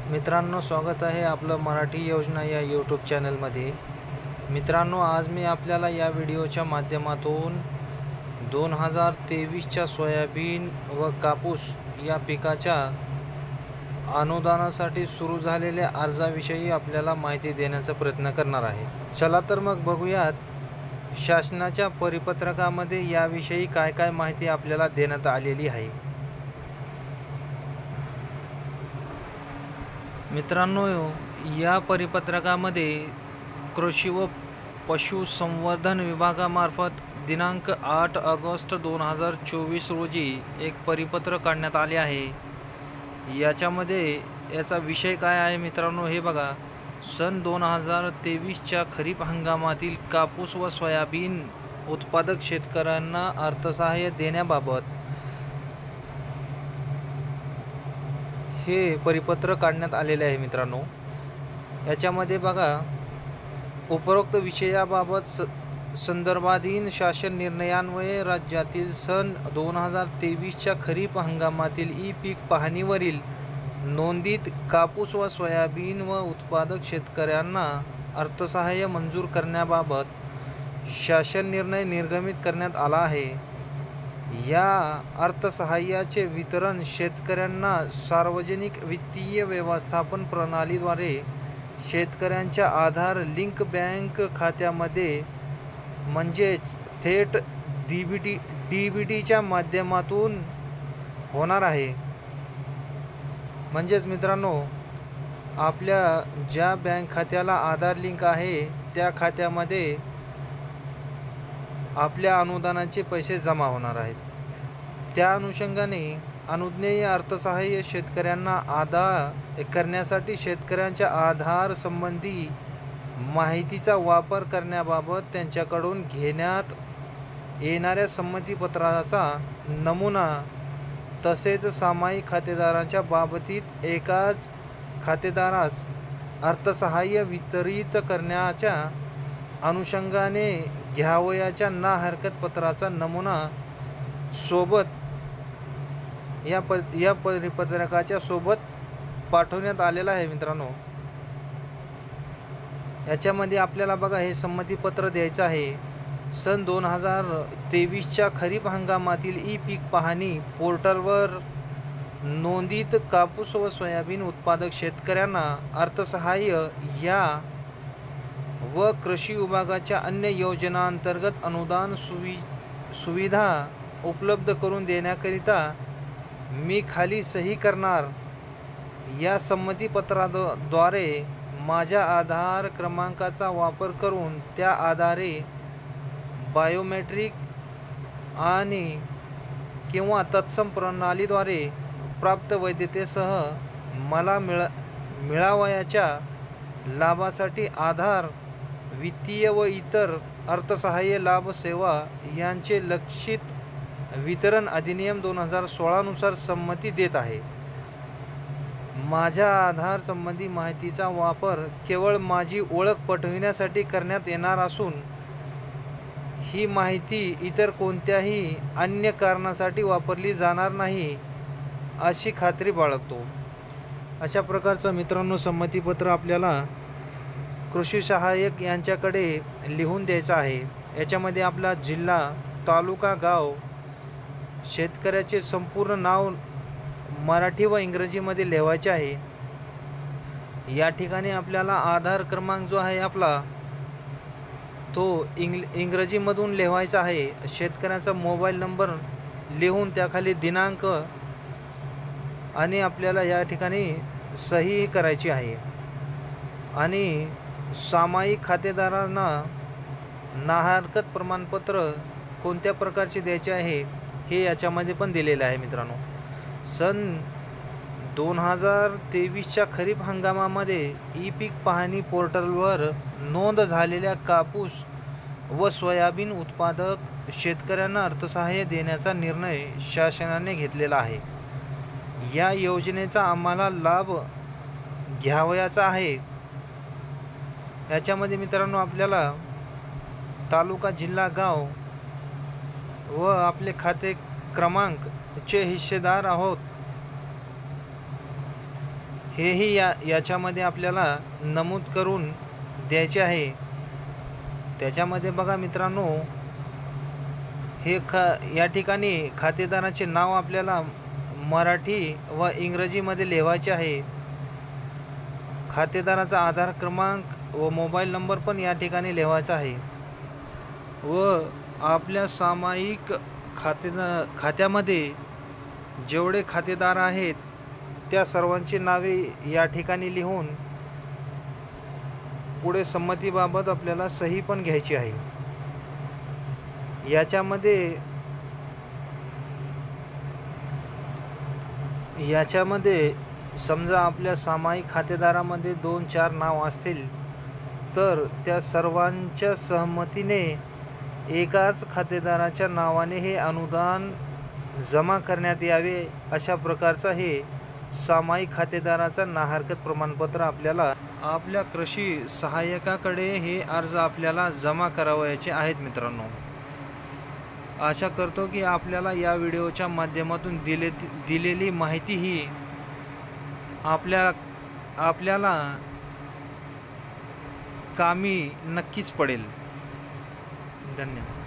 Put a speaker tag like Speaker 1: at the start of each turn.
Speaker 1: मित्रांनो, स्वागत आहे आपलं मराठी योजना या यूट्यूब चॅनलमध्ये। मित्रांनो, आज मी आपल्याला या व्हिडिओच्या माध्यमातून 2023च्या सोयाबीन व कापूस या पिकाच्या अनुदानासाठी सुरू झालेल्या अर्जाविषयी आपल्याला माहिती देण्याचा प्रयत्न करणार आहे। चला तर मग बघूयात शासनाच्या परिपत्रकामध्ये याविषयी काय काय माहिती आपल्याला देण्यात आलेली आहे। मित्रांनो, या परिपत्रकामध्ये कृषी व पशुसंवर्धन विभागामार्फत दिनांक 8 ऑगस्ट 2024 रोजी एक परिपत्र काढण्यात आले आहे। याच्यामध्ये याचा विषय काय आहे मित्रांनो, हे बघा। सन 2023च्या खरीप हंगामातील कापूस व सोयाबीन उत्पादक शेतकऱ्यांना अर्थसहाय्य देण्याबाबत हे परिपत्र काढण्यात आलेले आहे मित्रांनो। याच्यामध्ये बघा, उपरोक्त विषयाबाबत संदर्भाधीन शासन निर्णयान्वये राज्यातील सन 2023च्या खरीप हंगामातील ई पीक पाहणीवरील नोंदीत कापूस व सोयाबीन व उत्पादक शेतकऱ्यांना अर्थसहाय्य मंजूर करण्याबाबत शासन निर्णय निर्गमित करण्यात आला आहे। या अर्थसहाय्याचे वितरण शेतकऱ्यांना सार्वजनिक वित्तीय व्यवस्थापन प्रणालीद्वारे शेतकऱ्यांच्या आधार लिंक बँक खात्यामध्ये म्हणजेच थेट डीबीटीच्या माध्यमातून होणार आहे। म्हणजेच मित्रांनो, आपल्या ज्या बँक खात्याला आधार लिंक आहे त्या खात्यामध्ये आपल्या अनुदानाचे पैसे जमा होणार आहेत। त्या अनुषंगाने अनुज्ञेय अर्थसहाय्य शेतकऱ्यांना अदा करण्यासाठी शेतकऱ्यांच्या आधार संबंधी माहितीचा वापर करण्याबाबत त्यांच्याकडून घेण्यात येणाऱ्या संमतीपत्राचा नमुना तसेच सामायिक खातेदारांच्या बाबतीत एकाच खातेदारास अर्थसहाय्य वितरित करण्याच्या अनुषंगाने घ्यावयाच्या ना हरकत पत्राचा नमुना सोबत या परिपत्रकाच्या सोबत पाठवण्यात आलेला आहे मित्रांनो। याच्यामध्ये आपल्याला बघा, हे संमतीपत्र द्यायचं आहे। सन 2023च्या खरीप हंगामातील ई पीक पाहणी पोर्टलवर नोंदित कापूस व सोयाबीन उत्पादक शेतकऱ्यांना अर्थसहाय्य या व कृषी विभागाच्या अन्य योजनांतर्गत अनुदान सुविधा उपलब्ध करून देण्याकरिता मी खाली सही करणार या संमतीपत्राद्वारे माझ्या आधार क्रमांकाचा वापर करून त्या आधारे बायोमेट्रिक आणि किंवा तत्सम प्रणालीद्वारे प्राप्त वैधतेसह मला मिळावयाच्या लाभासाठी आधार वित्तीय व इतर अर्थसहाय्य लाभ सेवा यांचे लक्षित वितरण अधिनियम 2016 नुसार संमती देत आहे। माझ्या आधार संबंधी माहितीचा वापर केवळ माझी ओळख पटविण्यासाठी करण्यात येणार असून ही माहिती इतर कोणत्याही अन्य कारणासाठी वापरली जाणार नाही अशी खात्री बाळगतो। अशा प्रकारचं मित्रांनो संमतीपत्र आपल्याला कृषी सहाय्यक यांच्याकडे लिहून द्यायचं आहे। याच्यामध्ये आपला जिल्हा, तालुका, गाव, शेतकऱ्याचे संपूर्ण नाव मराठी व इंग्रजीमध्ये लिहायचे आहे। या ठिकाणी आपल्याला आधार क्रमांक जो आहे आपला तो इंग्रजीमधून लिहायचा आहे। शेतकऱ्याचा मोबाईल नंबर लिहून त्याखाली दिनांक आणि आपल्याला या ठिकाणी सही करायची आहे। आणि सामायिक खातेदारांना नाहरकत प्रमाणपत्र कोणत्या प्रकारचे द्यायचे आहे हे याच्यामध्ये पण दिलेलं आहे मित्रांनो। सन 2023च्या खरीप हंगामामध्ये ई पीक पाहणी पोर्टलवर नोंद झालेल्या कापूस व सोयाबीन उत्पादक शेतकऱ्यांना अर्थसहाय्य देण्याचा निर्णय शासनाने घेतलेला आहे। या योजनेचा आम्हाला लाभ घ्यावयाचा आहे। याच्यामध्ये मित्रांनो आपल्याला तालुका, जिल्हा, गाव व आपले खाते क्रमांक चे हिस्सेदार आहोत हेही याच्यामध्ये आपल्याला नमूद करून द्यायचे आहे। त्याच्यामध्ये बघा मित्रांनो, हे या ठिकाणी खातेदाराचे नाव आपल्याला मराठी व इंग्रजीमध्ये लिहायचे आहे। खातेदाराचा आधार क्रमांक व मोबाईल नंबर पण या ठिकाणी लिहायचा आहे व आपल्या सामायिक खात्यामध्ये जेवढे खातेदार आहेत त्या सर्वांची नावे या ठिकाणी लिहून पुढे संमतीबाबत आपल्याला सही पण घ्यायची आहे। याच्यामध्ये समजा आपल्या सामायिक खातेदारामध्ये 2-4 नाव असतील तर त्या सर्वांच्या सहमतीने एकाच खातेदाराच्या नावाने हे अनुदान जमा करण्यात यावे, अशा प्रकारचा हे सामायिक खातेदाराचा नाहरकत प्रमाणपत्र आपल्याला आपल्या कृषी सहाय्यकाकडे हे अर्ज आपल्याला जमा करावयाचे आहेत मित्रांनो। आशा करतो की आपल्याला या व्हिडिओच्या माध्यमातून दिलेली माहिती ही आपल्याला कामी नक्कीच पडेल। धन्यवाद।